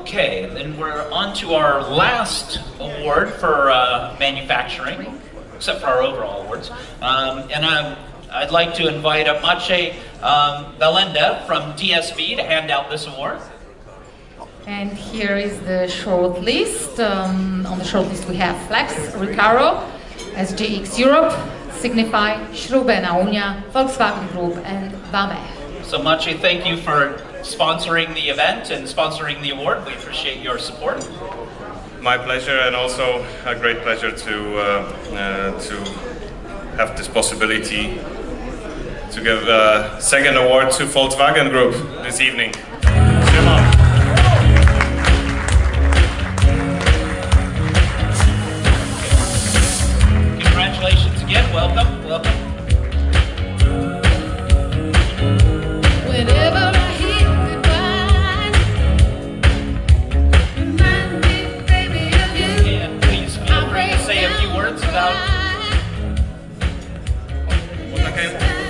Okay, then we're on to our last award for manufacturing, except for our overall awards. I'd like to invite Maciej Belenda from DSB to hand out this award. And here is the short list. On the short list we have Flex, Recaro, SGX Europe, Signify, Śrubę na Unia, Volkswagen Group, and Vame. So Maciej, thank you for sponsoring the event and sponsoring the award. We appreciate your support. My pleasure, and also a great pleasure to have this possibility to give a second award to Volkswagen Group this evening. Come on. Congratulations again. Welcome.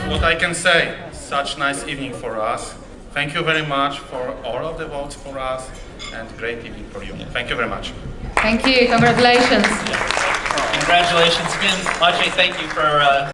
What I can say, such nice evening for us. Thank you very much for all of the votes for us, and great evening for you. Thank you very much. Thank you, congratulations. Congratulations again, Maciej, thank you for